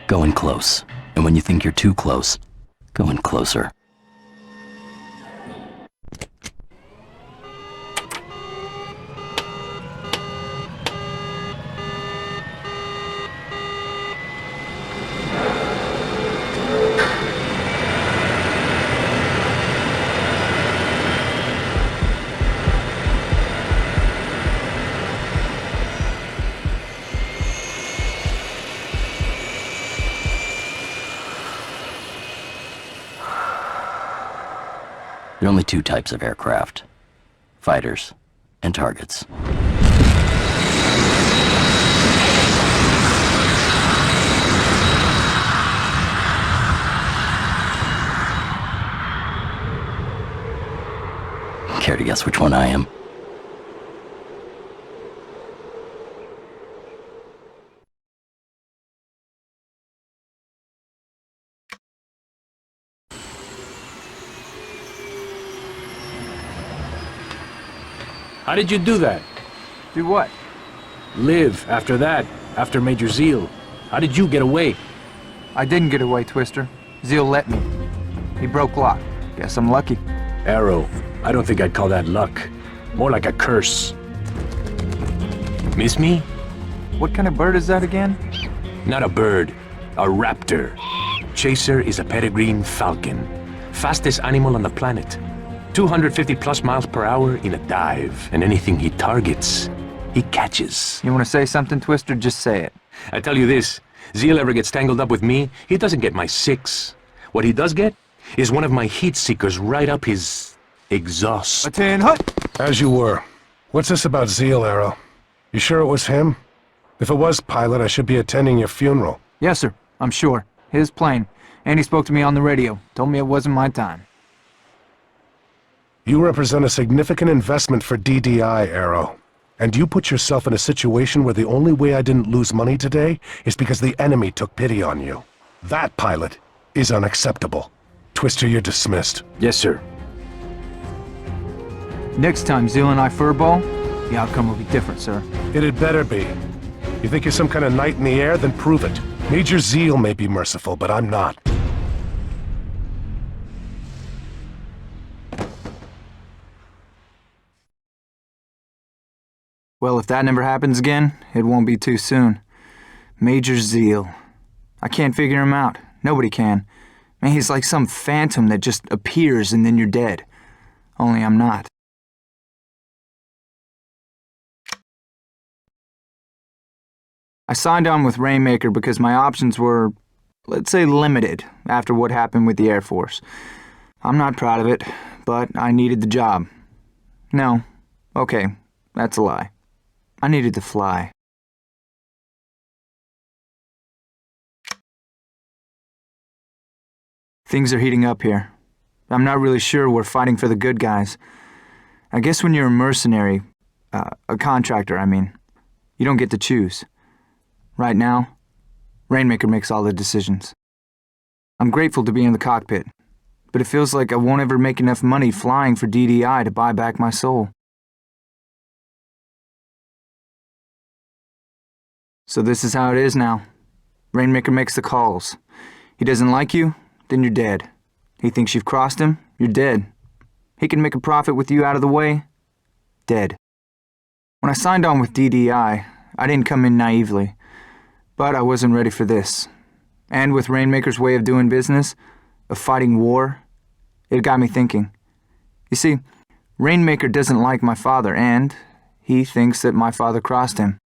Go in close. And when you think you're too close, go in closer. There are only two types of aircraft: fighters and targets. Care to guess which one I am? How did you do that? Do what? Live after that, after Major Zeal. How did you get away? I didn't get away, Twister. Zeal let me. He broke lock. Guess I'm lucky. Arrow, I don't think I'd call that luck. More like a curse. Miss me? What kind of bird is that again? Not a bird, a raptor. Chaser is a peregrine falcon. Fastest animal on the planet. 250 plus miles per hour in a dive. And anything he targets, he catches. You want to say something, Twister? Just say it. I tell you this, Zeal ever gets tangled up with me, he doesn't get my 6. What he does get is one of my heat seekers right up his exhaust. A tin hut! As you were. What's this about Zeal, Arrow? You sure it was him? If it was, pilot, I should be attending your funeral. Yes, sir. I'm sure. His plane. And he spoke to me on the radio. Told me it wasn't my time. You represent a significant investment for DDI, Arrow. And you put yourself in a situation where the only way I didn't lose money today is because the enemy took pity on you. That, pilot, is unacceptable. Twister, you're dismissed. Yes, sir. Next time Zeal and I furball, the outcome will be different, sir. It'd better be. You think you're some kind of knight in the air? Then prove it. Major Zeal may be merciful, but I'm not. Well, if that never happens again, it won't be too soon. Major Zeal. I can't figure him out. Nobody can. Man, he's like some phantom that just appears and then you're dead. Only I'm not. I signed on with Rainmaker because my options were, let's say, limited after what happened with the Air Force. I'm not proud of it, but I needed the job. No. Okay, that's a lie. I needed to fly. Things are heating up here. I'm not really sure we're fighting for the good guys. I guess when you're a mercenary, a contractor, I mean, you don't get to choose. Right now, Rainmaker makes all the decisions. I'm grateful to be in the cockpit, but it feels like I won't ever make enough money flying for DDI to buy back my soul. So this is how it is now. Rainmaker makes the calls. He doesn't like you, then you're dead. He thinks you've crossed him, you're dead. He can make a profit with you out of the way, dead. When I signed on with DDI, I didn't come in naively, but I wasn't ready for this. And with Rainmaker's way of doing business, of fighting war, it got me thinking. You see, Rainmaker doesn't like my father, and he thinks that my father crossed him.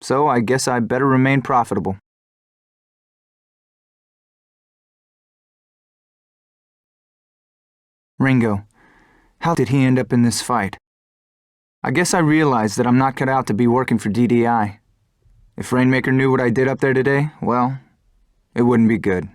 So I guess I better remain profitable. Ringo, how did he end up in this fight? I guess I realized that I'm not cut out to be working for DDI. If Rainmaker knew what I did up there today, well, it wouldn't be good.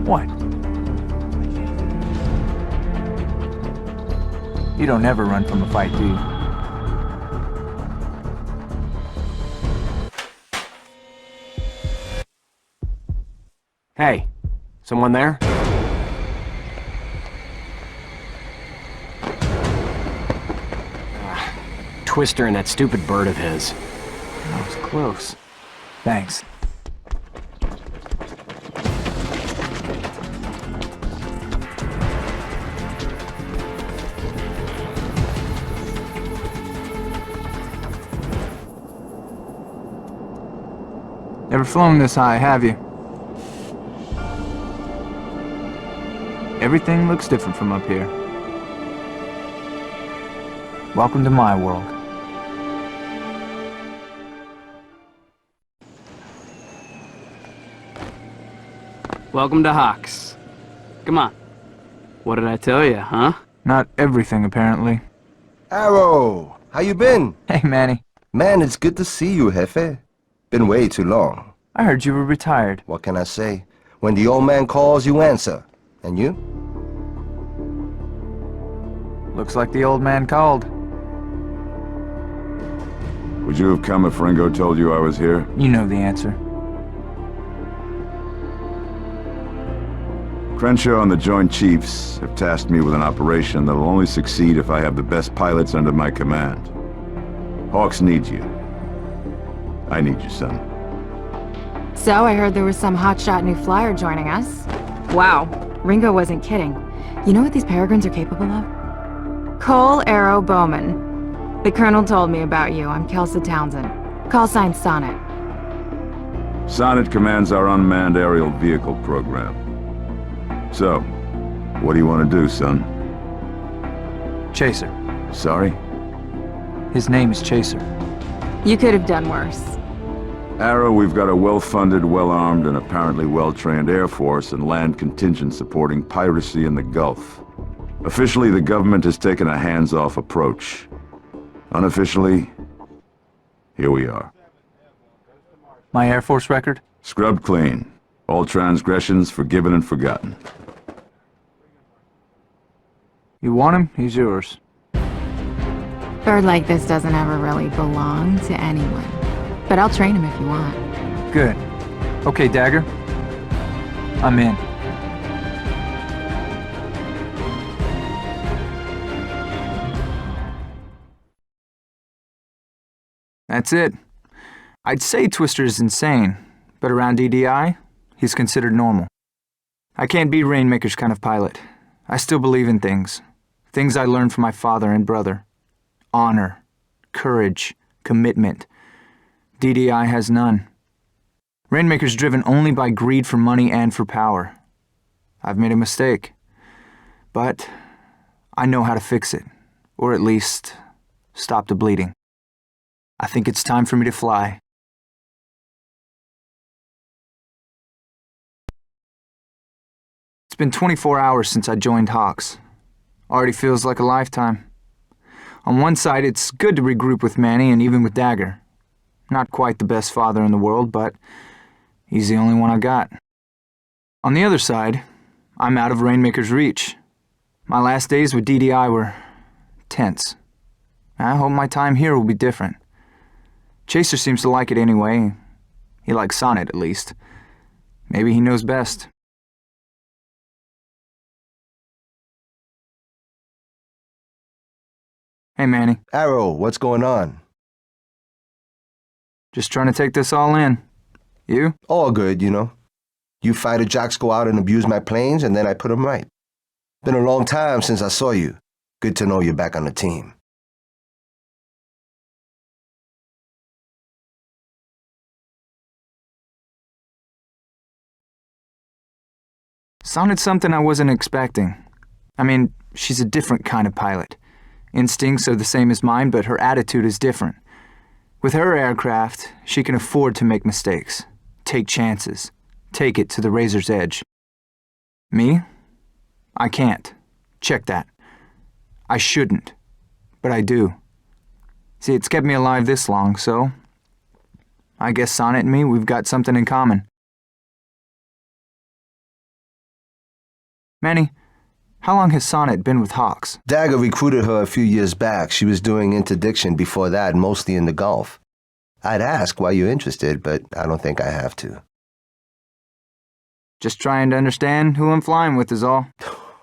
What? You don't ever run from a fight, do you? Hey, someone there? Twister and that stupid bird of his. That was close. Thanks. Never flown this high, have you? Everything looks different from up here. Welcome to my world. Welcome to H.A.W.X. Come on. What did I tell you, huh? Not everything, apparently. Arrow, how you been? Hey, Manny. Man, it's good to see you, Jefe. Been way too long. I heard you were retired. What can I say? When the old man calls, you answer. And you? Looks like the old man called. Would you have come if Ringo told you I was here? You know the answer. Crenshaw and the Joint Chiefs have tasked me with an operation that'll only succeed if I have the best pilots under my command. Hawks need you. I need you, son. So, I heard there was some hotshot new flyer joining us. Wow, Ringo wasn't kidding. You know what these peregrines are capable of? Cole Arrow Bowman. The Colonel told me about you. I'm Kelsey Townsend. Call sign Sonnet. Sonnet commands our unmanned aerial vehicle program. So, what do you want to do, son? Chaser. Sorry? His name is Chaser. You could have done worse. Arrow, we've got a well-funded, well-armed, and apparently well-trained Air Force and land contingent supporting piracy in the Gulf. Officially, the government has taken a hands-off approach. Unofficially, here we are. My Air Force record? Scrubbed clean. All transgressions forgiven and forgotten. You want him? He's yours. Bird like this doesn't ever really belong to anyone. But I'll train him if you want. Good. Okay, Dagger. I'm in. That's it. I'd say Twister is insane, but around DDI, he's considered normal. I can't be Rainmaker's kind of pilot. I still believe in things. Things I learned from my father and brother. Honor, courage, commitment. DDI has none. Rainmaker's driven only by greed for money and for power. I've made a mistake. But I know how to fix it. Or at least, stop the bleeding. I think it's time for me to fly. It's been 24 hours since I joined H.A.W.X. Already feels like a lifetime. On one side, it's good to regroup with Manny and even with Dagger. Not quite the best father in the world, but he's the only one I got. On the other side, I'm out of Rainmaker's reach. My last days with DDI were tense. I hope my time here will be different. Chaser seems to like it anyway. He likes Sonnet, at least. Maybe he knows best. Hey, Manny. Arrow, what's going on? Just trying to take this all in. You? All good, you know. You fighter jocks go out and abuse my planes, and then I put them right. Been a long time since I saw you. Good to know you're back on the team. Sonnet's something I wasn't expecting. I mean, she's a different kind of pilot. Instincts are the same as mine, but her attitude is different. With her aircraft, she can afford to make mistakes, take chances, take it to the razor's edge. Me? I can't. Check that. I shouldn't, but I do. See, it's kept me alive this long, so I guess Sonnet and me, we've got something in common. Manny, how long has Sonnet been with H.A.W.X? Dagger recruited her a few years back. She was doing interdiction before that, mostly in the Gulf. I'd ask why you're interested, but I don't think I have to. Just trying to understand who I'm flying with is all.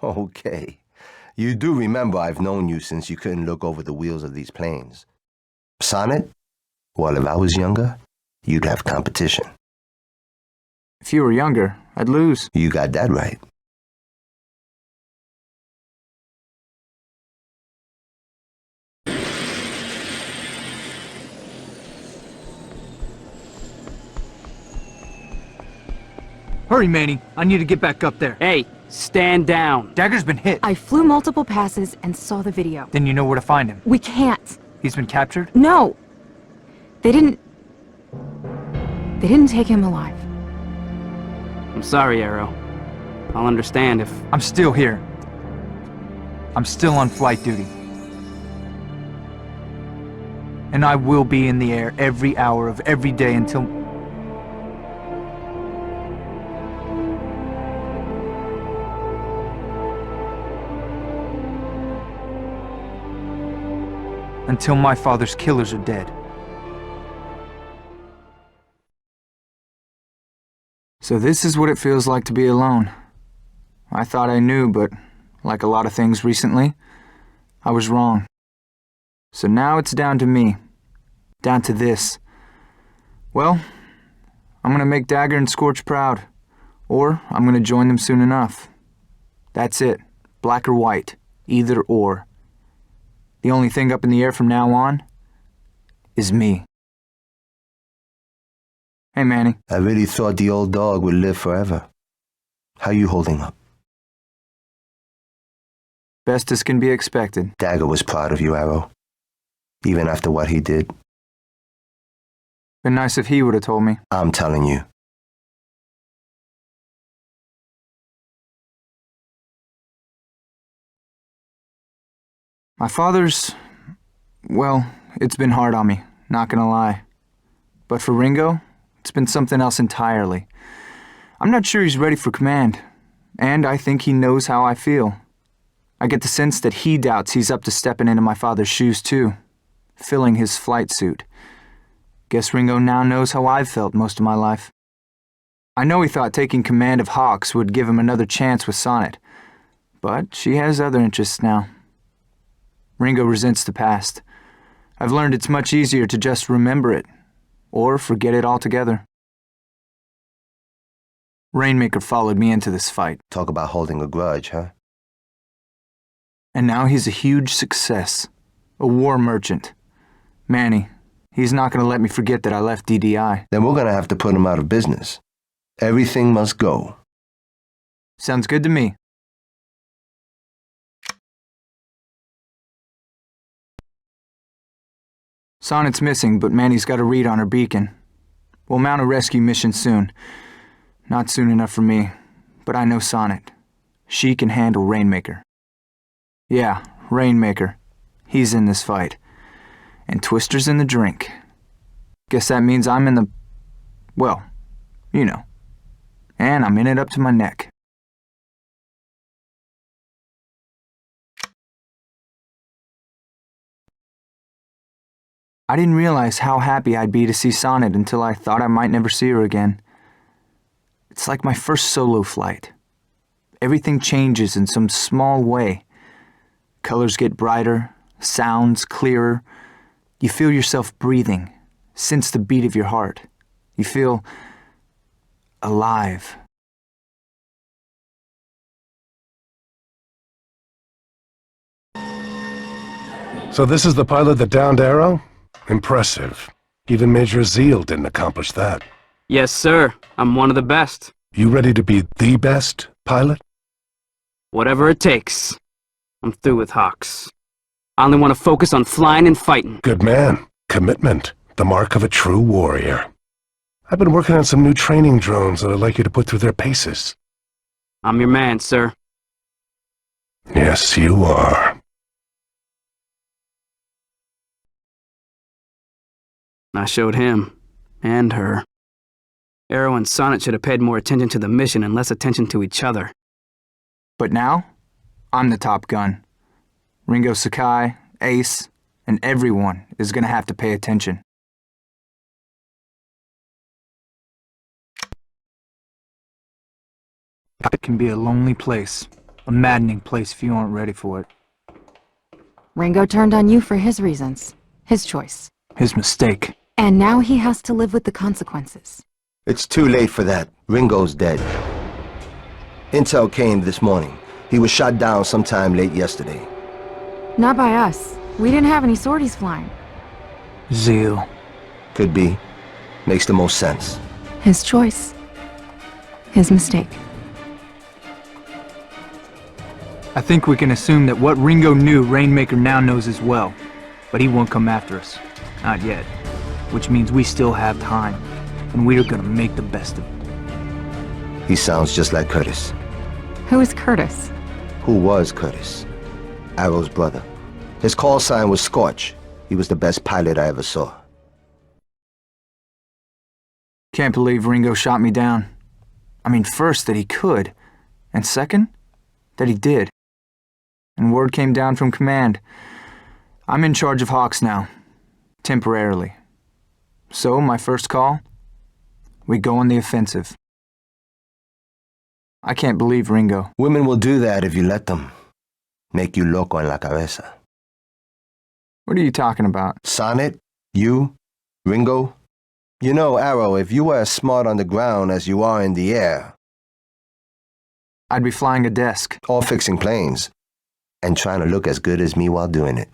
Okay. You do remember I've known you since you couldn't look over the wheels of these planes. Sonnet? Well, if I was younger, you'd have competition. If you were younger, I'd lose. You got that right. Hurry, Manny. I need to get back up there. Hey, stand down. Dagger's been hit. I flew multiple passes and saw the video. Then you know where to find him. We can't. He's been captured? No. They didn't take him alive. I'm sorry, Arrow. I'll understand if... I'm still here. I'm still on flight duty. And I will be in the air every hour of every day until my father's killers are dead. So this is what it feels like to be alone. I thought I knew, but like a lot of things recently, I was wrong. So now it's down to me. Down to this. Well, I'm gonna make Dagger and Scorch proud. Or I'm gonna join them soon enough. That's it. Black or white. Either or. The only thing up in the air from now on is me. Hey, Manny. I really thought the old dog would live forever. How you holding up? Best as can be expected. Dagger was proud of you, Arrow. Even after what he did. Been nice if he would have told me. I'm telling you. My father's... well, it's been hard on me, not gonna lie. But for Ringo, it's been something else entirely. I'm not sure he's ready for command, and I think he knows how I feel. I get the sense that he doubts he's up to stepping into my father's shoes too, filling his flight suit. Guess Ringo now knows how I've felt most of my life. I know he thought taking command of H.A.W.X would give him another chance with Sonnet, but she has other interests now. Ringo resents the past. I've learned it's much easier to just remember it, or forget it altogether. Rainmaker followed me into this fight. Talk about holding a grudge, huh? And now he's a huge success. A war merchant. Manny, he's not going to let me forget that I left DDI. Then we're going to have to put him out of business. Everything must go. Sounds good to me. Sonnet's missing, but Manny's got a read on her beacon. We'll mount a rescue mission soon. Not soon enough for me, but I know Sonnet. She can handle Rainmaker. Yeah, Rainmaker. He's in this fight. And Twister's in the drink. Guess that means I'm in the... well, you know. And I'm in it up to my neck. I didn't realize how happy I'd be to see Sonnet until I thought I might never see her again. It's like my first solo flight. Everything changes in some small way. Colors get brighter, sounds clearer. You feel yourself breathing, sense the beat of your heart. You feel alive. So this is the pilot that downed Arrow? Impressive. Even Major Zeal didn't accomplish that. Yes, sir. I'm one of the best. You ready to be the best pilot? Whatever it takes. I'm through with H.A.W.X. I only want to focus on flying and fighting. Good man. Commitment. The mark of a true warrior. I've been working on some new training drones that I'd like you to put through their paces. I'm your man, sir. Yes, you are. I showed him. And her. Arrow and Sonnet should have paid more attention to the mission and less attention to each other. But now, I'm the top gun. Ringo Sakai, Ace, and everyone is gonna have to pay attention. It can be a lonely place, a maddening place if you aren't ready for it. Ringo turned on you for his reasons. His choice. His mistake. And now he has to live with the consequences. It's too late for that. Ringo's dead. Intel came this morning. He was shot down sometime late yesterday. Not by us. We didn't have any sorties flying. Zeal. Could be. Makes the most sense. His choice. His mistake. I think we can assume that what Ringo knew, Rainmaker now knows as well. But he won't come after us. Not yet. Which means we still have time. And we are gonna make the best of it. He sounds just like Curtis. Who is Curtis? Who was Curtis? Arrow's brother. His call sign was Scorch. He was the best pilot I ever saw. Can't believe Ringo shot me down. I mean, first, that he could. And second, that he did. And word came down from command. I'm in charge of H.A.W.X now. Temporarily. So, my first call? We go on the offensive. I can't believe Ringo. Women will do that if you let them. Make you loco en la cabeza. What are you talking about? Sonnet? You? Ringo? You know, Arrow, if you were as smart on the ground as you are in the air... I'd be flying a desk. Or fixing planes. And trying to look as good as me while doing it.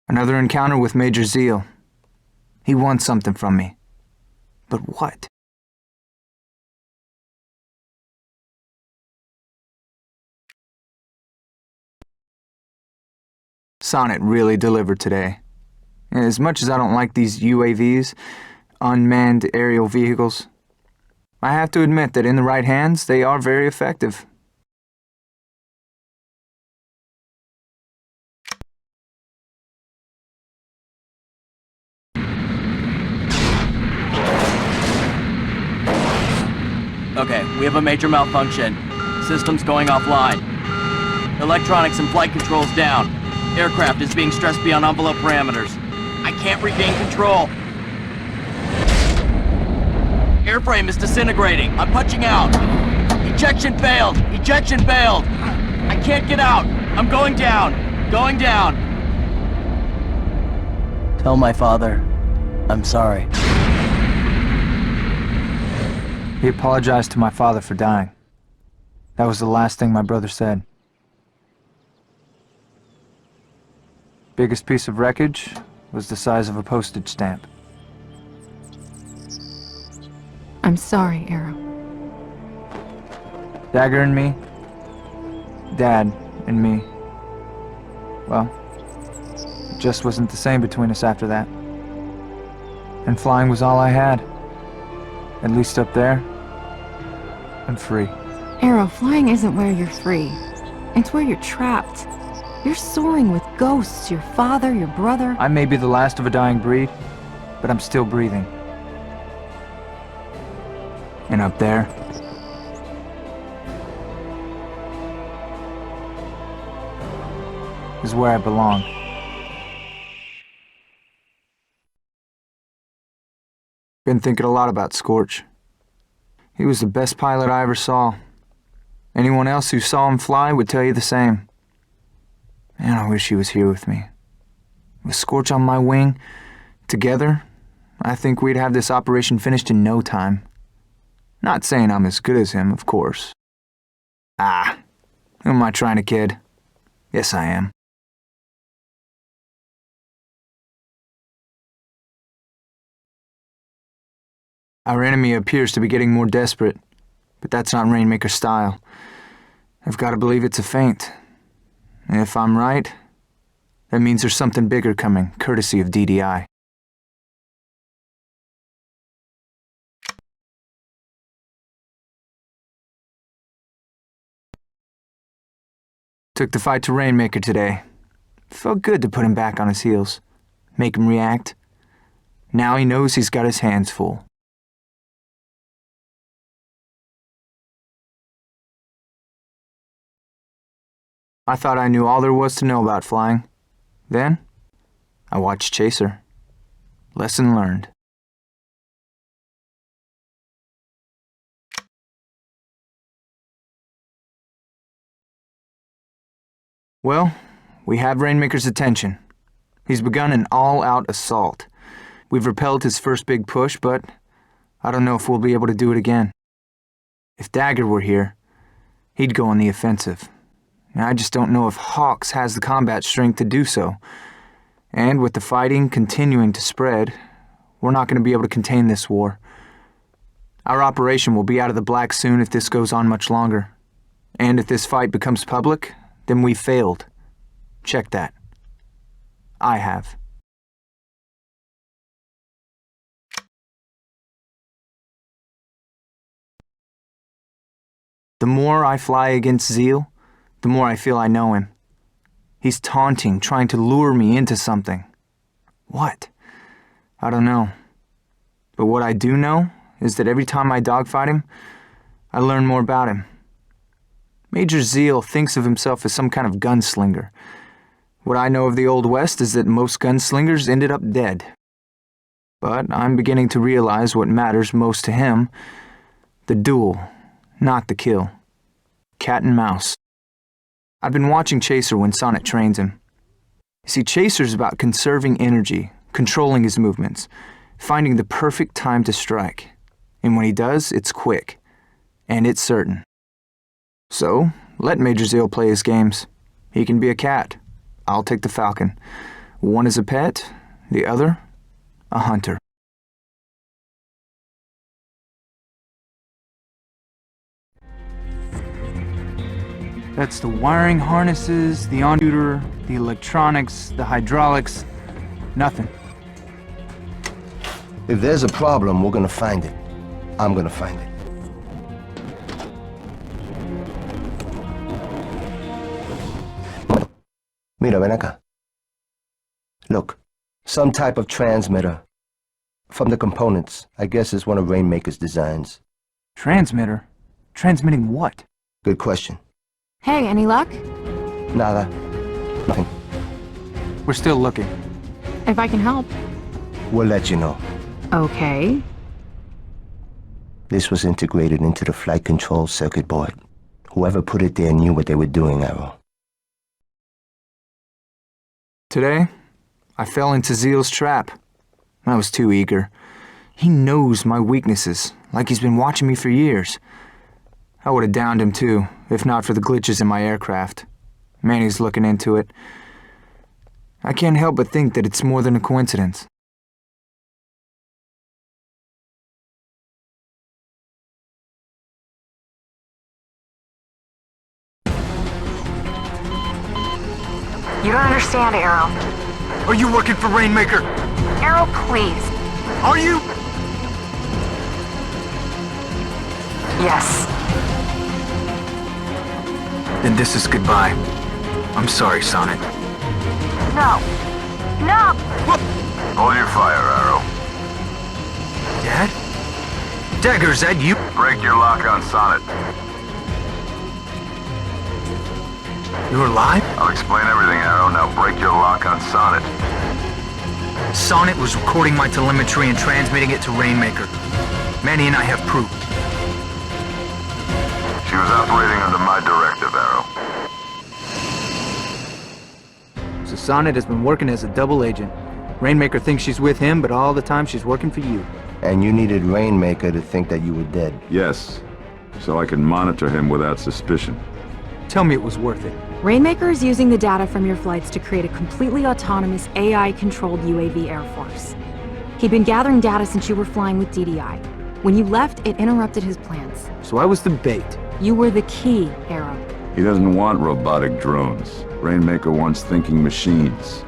Another encounter with Major Zeal. He wants something from me. But what? Sonnet really delivered today. As much as I don't like these UAVs, unmanned aerial vehicles, I have to admit that in the right hands, they are very effective. Okay, we have a major malfunction. Systems going offline. Electronics and flight controls down. Aircraft is being stressed beyond envelope parameters. I can't regain control. Airframe is disintegrating. I'm punching out. Ejection failed. Ejection failed. I can't get out. I'm going down. Going down. Tell my father I'm sorry. He apologized to my father for dying. That was the last thing my brother said. Biggest piece of wreckage was the size of a postage stamp. I'm sorry, Arrow. Dagger and me, Dad and me. Well, it just wasn't the same between us after that. And flying was all I had. At least up there. I'm free. Arrow, flying isn't where you're free. It's where you're trapped. You're soaring with ghosts, your father, your brother. I may be the last of a dying breed, but I'm still breathing. And up there, is where I belong. Been thinking a lot about Scorch. He was the best pilot I ever saw. Anyone else who saw him fly would tell you the same. Man, I wish he was here with me. With Scorch on my wing, together, I think we'd have this operation finished in no time. Not saying I'm as good as him, of course. Ah, who am I trying to kid? Yes, I am. Our enemy appears to be getting more desperate, but that's not Rainmaker's style. I've got to believe it's a feint. And if I'm right, that means there's something bigger coming, courtesy of DDI. Took the fight to Rainmaker today. Felt good to put him back on his heels, make him react. Now he knows he's got his hands full. I thought I knew all there was to know about flying. Then, I watched Chaser. Lesson learned. Well, we have Rainmaker's attention. He's begun an all-out assault. We've repelled his first big push, but I don't know if we'll be able to do it again. If Dagger were here, he'd go on the offensive. And I just don't know if H.A.W.X has the combat strength to do so. And with the fighting continuing to spread, we're not going to be able to contain this war. Our operation will be out of the black soon if this goes on much longer. And if this fight becomes public, then we failed. Check that. I have. The more I fly against Zeal, the more I feel I know him. He's taunting, trying to lure me into something. What? I don't know. But what I do know is that every time I dogfight him, I learn more about him. Major Zeal thinks of himself as some kind of gunslinger. What I know of the Old West is that most gunslingers ended up dead. But I'm beginning to realize what matters most to him: the duel, not the kill. Cat and mouse. I've been watching Chaser when Sonnet trains him. You see, Chaser's about conserving energy, controlling his movements, finding the perfect time to strike. And when he does, it's quick. And it's certain. So, let Major Zeal play his games. He can be a cat. I'll take the falcon. One is a pet, the other, a hunter. That's the wiring harnesses, the on-shooter, the electronics, the hydraulics. Nothing. If there's a problem, we're gonna find it. I'm gonna find it. Mira, ven acá. Look, some type of transmitter. From the components, I guess it's one of Rainmaker's designs. Transmitter? Transmitting what? Good question. Hey, any luck? Nada. Nothing. We're still looking. If I can help. We'll let you know. Okay. This was integrated into the flight control circuit board. Whoever put it there knew what they were doing, Arrow. Today, I fell into Zeal's trap. I was too eager. He knows my weaknesses, like he's been watching me for years. I would have downed him too, if not for the glitches in my aircraft. Manny's looking into it. I can't help but think that it's more than a coincidence. You don't understand, Arrow. Are you working for Rainmaker? Arrow, please. Are you? Yes. Then this is goodbye. I'm sorry, Sonnet. No. No! Hold your fire, Arrow. Dad? Dagger, is that you? Break your lock on Sonnet. You're alive? I'll explain everything, Arrow. Now break your lock on Sonnet. Sonnet was recording my telemetry and transmitting it to Rainmaker. Manny and I have proof. She was operating under my directive, Arrow. So Sonnet has been working as a double agent. Rainmaker thinks she's with him, but all the time she's working for you. And you needed Rainmaker to think that you were dead. Yes, so I can monitor him without suspicion. Tell me it was worth it. Rainmaker is using the data from your flights to create a completely autonomous, AI-controlled UAV Air Force. He'd been gathering data since you were flying with DDI. When you left, it interrupted his plans. So I was the bait. You were the key, Arrow. He doesn't want robotic drones. Rainmaker wants thinking machines.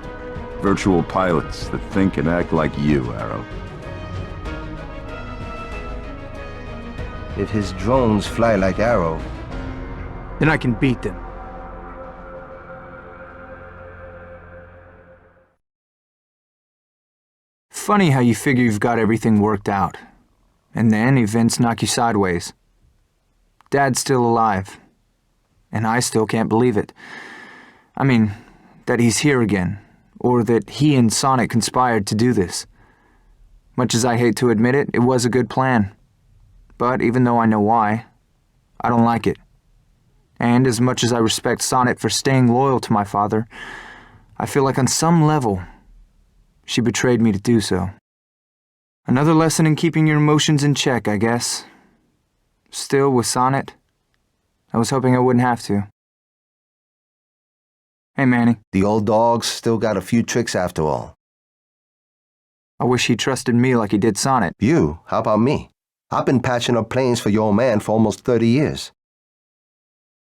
Virtual pilots that think and act like you, Arrow. If his drones fly like Arrow, Then I can beat them. Funny how you figure you've got everything worked out. And then events knock you sideways. Dad's still alive. And I still can't believe it. I mean, that he's here again, or that he and Sonnet conspired to do this. Much as I hate to admit it, it was a good plan. But even though I know why, I don't like it. And as much as I respect Sonnet for staying loyal to my father, I feel like on some level, she betrayed me to do so. Another lesson in keeping your emotions in check, I guess. Still, with Sonnet, I was hoping I wouldn't have to. Hey, Manny. The old dog's still got a few tricks after all. I wish he trusted me like he did Sonnet. You? How about me? I've been patching up planes for your old man for almost 30 years.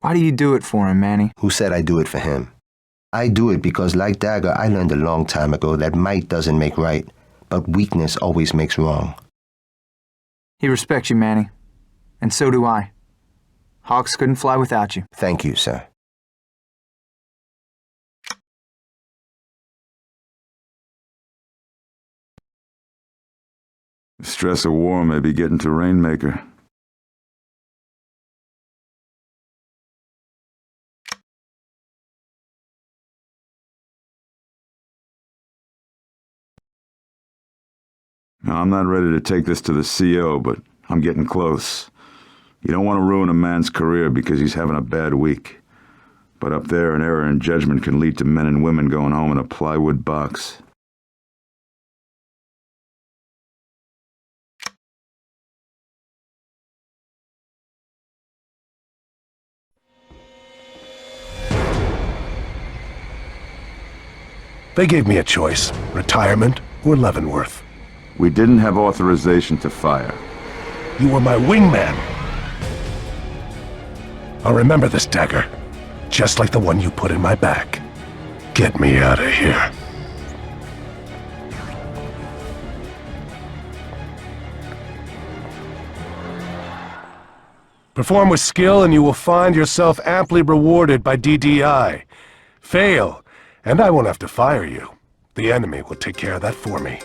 Why do you do it for him, Manny? Who said I do it for him? I do it because, like Dagger, I learned a long time ago that might doesn't make right, but weakness always makes wrong. He respects you, Manny. And so do I. Hawks couldn't fly without you. Thank you, sir. The stress of war may be getting to Rainmaker. Now, I'm not ready to take this to the CO, but I'm getting close. You don't want to ruin a man's career because he's having a bad week. But up there, an error in judgment can lead to men and women going home in a plywood box. They gave me a choice, retirement or Leavenworth. We didn't have authorization to fire. You were my wingman. I'll remember this dagger, just like the one you put in my back. Get me out of here. Perform with skill and you will find yourself amply rewarded by DDI. Fail, and I won't have to fire you. The enemy will take care of that for me.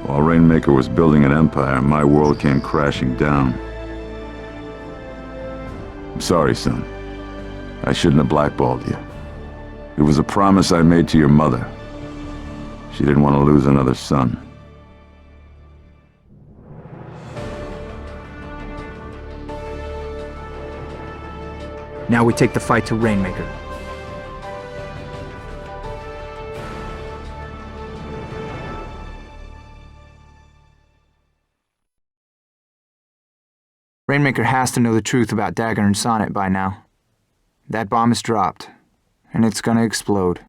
While Rainmaker was building an empire, my world came crashing down. I'm sorry, son. I shouldn't have blackballed you. It was a promise I made to your mother. She didn't want to lose another son. Now we take the fight to Rainmaker. Rainmaker has to know the truth about Dagger and Sonnet by now. That bomb is dropped, and it's gonna explode.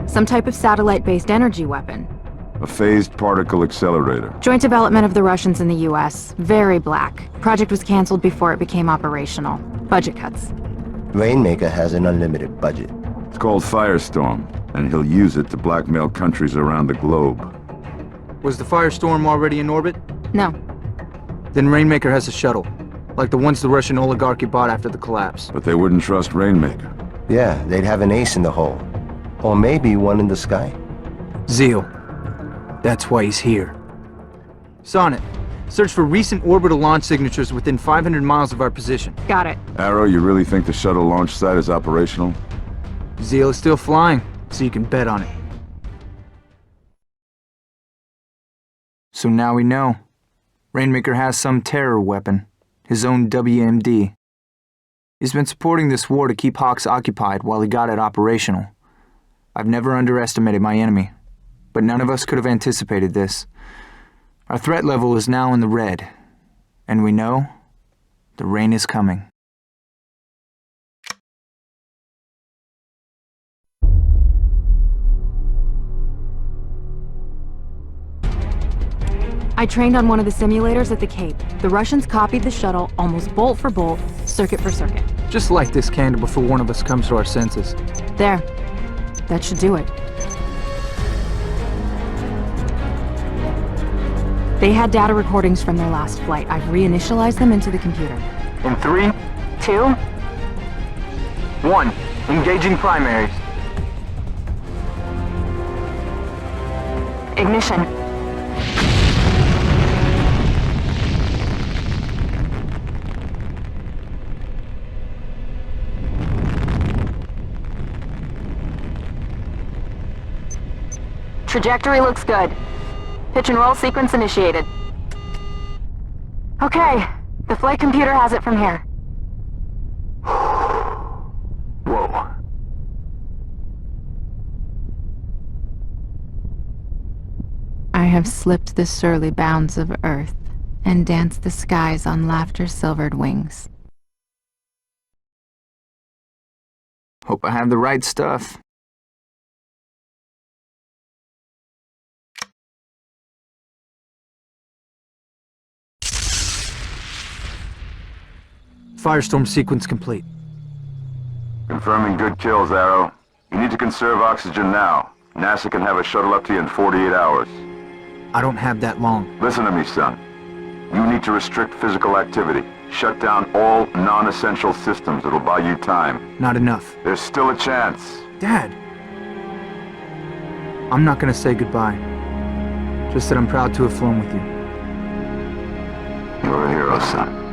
Some type of satellite-based energy weapon. A phased particle accelerator. Joint development of the Russians and the US. Very black. Project was canceled before it became operational. Budget cuts. Rainmaker has an unlimited budget. It's called Firestorm, and he'll use it to blackmail countries around the globe. Was the Firestorm already in orbit? No. Then Rainmaker has a shuttle, like the ones the Russian oligarchy bought after the collapse. But they wouldn't trust Rainmaker. Yeah, they'd have an ace in the hole. Or maybe one in the sky. Zeal. That's why he's here. Sonnet, search for recent orbital launch signatures within 500 miles of our position. Got it. Arrow, you really think the shuttle launch site is operational? Zeal is still flying, so you can bet on it. So now we know. Rainmaker has some terror weapon, his own WMD. He's been supporting this war to keep H.A.W.X occupied while he got it operational. I've never underestimated my enemy, but none of us could have anticipated this. Our threat level is now in the red, and we know the rain is coming. I trained on one of the simulators at the Cape. The Russians copied the shuttle almost bolt for bolt, circuit for circuit. Just light this candle before one of us comes to our senses. There. That should do it. They had data recordings from their last flight. I've reinitialized them into the computer. In 3, 2, 1. Engaging primaries. Ignition. Trajectory looks good. Pitch and roll sequence initiated. Okay, the flight computer has it from here. Whoa. I have slipped the surly bounds of Earth and danced the skies on laughter-silvered wings. Hope I have the right stuff. Firestorm sequence complete. Confirming good kills, Arrow. You need to conserve oxygen now. NASA can have a shuttle up to you in 48 hours. I don't have that long. Listen to me, son. You need to restrict physical activity. Shut down all non-essential systems. It'll buy you time. Not enough. There's still a chance. Dad! I'm not gonna say goodbye. Just that I'm proud to have flown with you. You're a hero, son.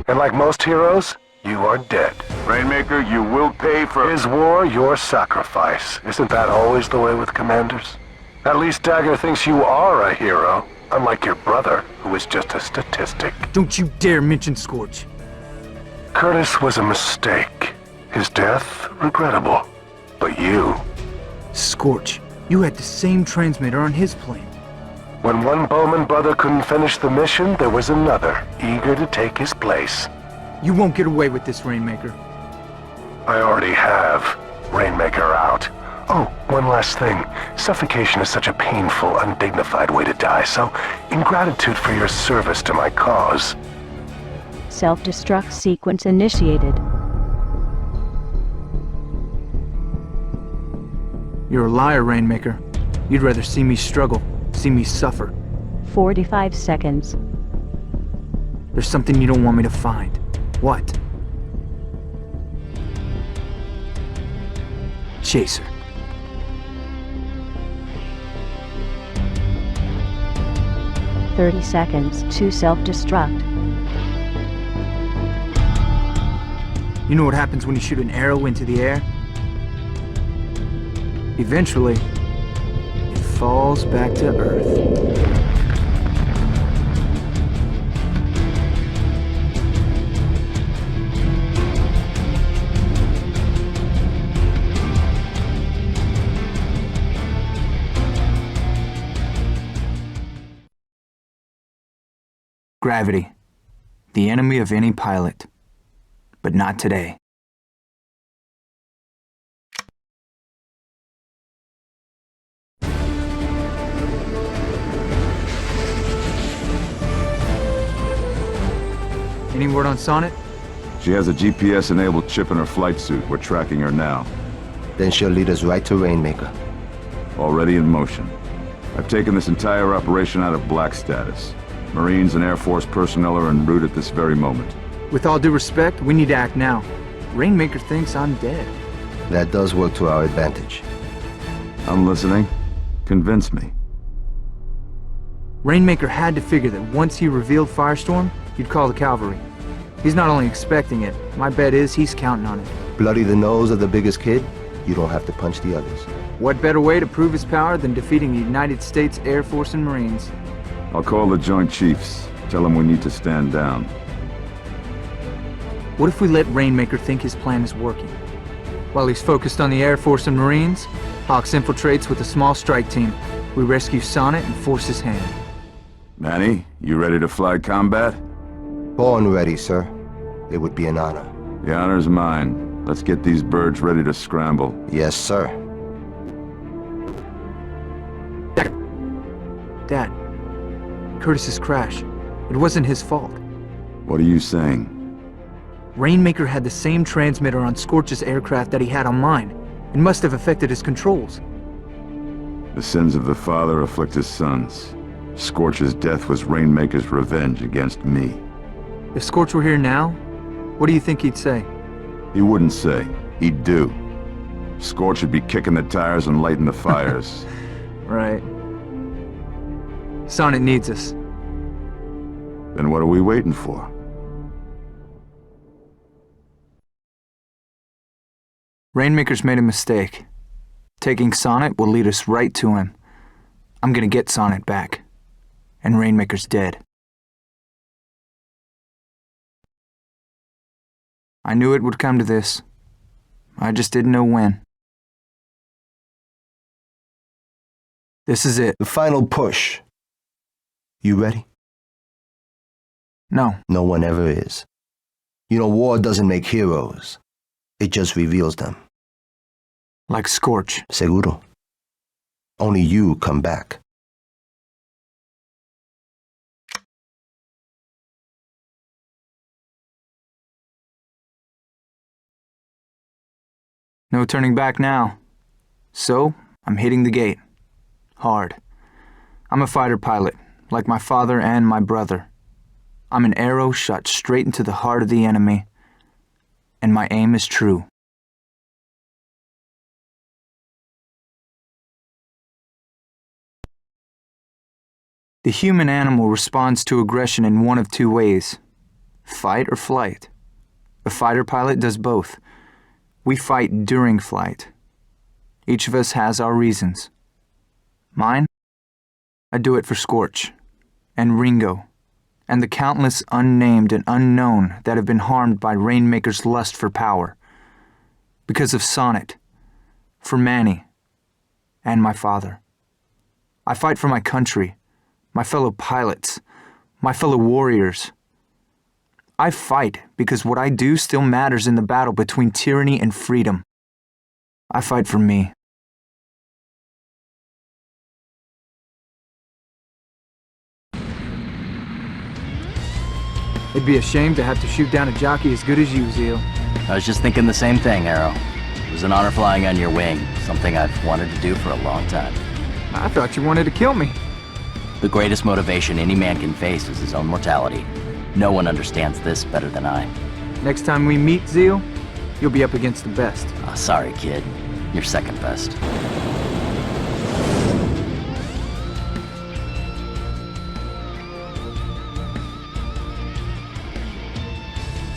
And like most heroes, you are dead. Rainmaker, you will pay for... Is war your sacrifice? Isn't that always the way with commanders? At least Dagger thinks you are a hero, unlike your brother, who is just a statistic. Don't you dare mention Scorch. Curtis was a mistake. His death, regrettable. But you... Scorch, you had the same transmitter on his plane. When one Bowman brother couldn't finish the mission, there was another, eager to take his place. You won't get away with this, Rainmaker. I already have. Rainmaker out. Oh, one last thing. Suffocation is such a painful, undignified way to die, so in gratitude for your service to my cause... Self-destruct sequence initiated. You're a liar, Rainmaker. You'd rather see me struggle, see me suffer. 45 seconds. There's something you don't want me to find. What? Chaser. seconds to self-destruct. You know what happens when you shoot an arrow into the air? Eventually, it falls back to Earth. Gravity. The enemy of any pilot. But not today. Any word on Sonnet? She has a GPS-enabled chip in her flight suit. We're tracking her now. Then she'll lead us right to Rainmaker. Already in motion. I've taken this entire operation out of black status. Marines and Air Force personnel are en route at this very moment. With all due respect, we need to act now. Rainmaker thinks I'm dead. That does work to our advantage. I'm listening. Convince me. Rainmaker had to figure that once he revealed Firestorm, he'd call the cavalry. He's not only expecting it, my bet is he's counting on it. Bloody the nose of the biggest kid, you don't have to punch the others. What better way to prove his power than defeating the United States Air Force and Marines? I'll call the Joint Chiefs. Tell them we need to stand down. What if we let Rainmaker think his plan is working? While he's focused on the Air Force and Marines, H.A.W.X infiltrates with a small strike team. We rescue Sonnet and force his hand. Manny, you ready to fly combat? Born ready, sir. It would be an honor. The honor's mine. Let's get these birds ready to scramble. Yes, sir. Dad, Curtis's crash. It wasn't his fault. What are you saying? Rainmaker had the same transmitter on Scorch's aircraft that he had on mine. It must have affected his controls. The sins of the father afflict his sons. Scorch's death was Rainmaker's revenge against me. If Scorch were here now, what do you think he'd say? He wouldn't say. He'd do. Scorch would be kicking the tires and lighting the fires. Right. Sonnet needs us. Then what are we waiting for? Rainmaker's made a mistake. Taking Sonnet will lead us right to him. I'm gonna get Sonnet back. And Rainmaker's dead. I knew it would come to this. I just didn't know when. This is it. The final push. You ready? No. No one ever is. You know, war doesn't make heroes. It just reveals them. Like Scorch. Seguro. Only you come back. No turning back now. So, I'm hitting the gate. Hard. I'm a fighter pilot, like my father and my brother. I'm an arrow shot straight into the heart of the enemy, and my aim is true. The human animal responds to aggression in one of two ways: fight or flight. A fighter pilot does both. We fight during flight. Each of us has our reasons. Mine? I do it for Scorch, and Ringo, and the countless unnamed and unknown that have been harmed by Rainmaker's lust for power. Because of Sonnet, for Manny, and my father. I fight for my country, my fellow pilots, my fellow warriors. I fight because what I do still matters in the battle between tyranny and freedom. I fight for me. It'd be a shame to have to shoot down a jockey as good as you, Zeal. I was just thinking the same thing, Arrow. It was an honor flying on your wing, something I've wanted to do for a long time. I thought you wanted to kill me. The greatest motivation any man can face is his own mortality. No one understands this better than I. Next time we meet, Zeal, you'll be up against the best. Oh, sorry, kid. You're second best.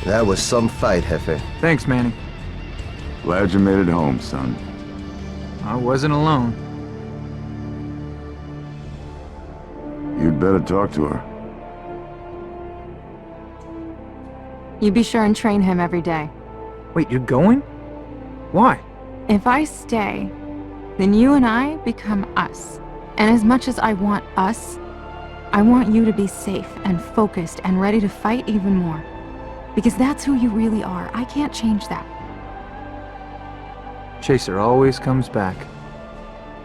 That was some fight, Jefe. Thanks, Manny. Glad you made it home, son. I wasn't alone. You'd better talk to her. You be sure and train him every day. Wait, you're going? Why? If I stay, then you and I become us. And as much as I want us, I want you to be safe and focused and ready to fight even more. Because that's who you really are. I can't change that. Chaser always comes back.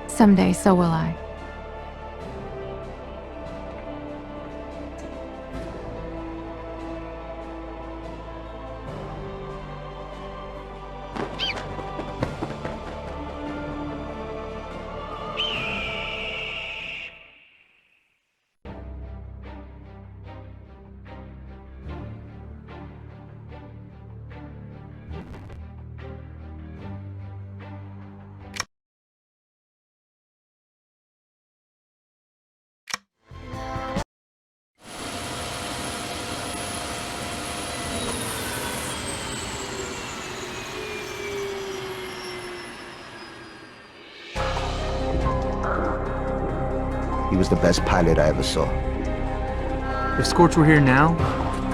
Someday, so will I. He was the best pilot I ever saw. If Scorch were here now,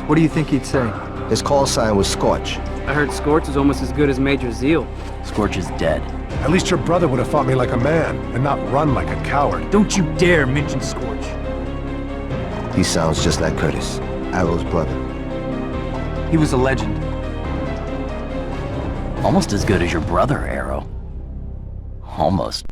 what do you think he'd say? His call sign was Scorch. I heard Scorch is almost as good as Major Zeal. Scorch is dead. At least your brother would have fought me like a man, and not run like a coward. Don't you dare mention Scorch. He sounds just like Curtis, Arrow's brother. He was a legend. Almost as good as your brother, Arrow. Almost.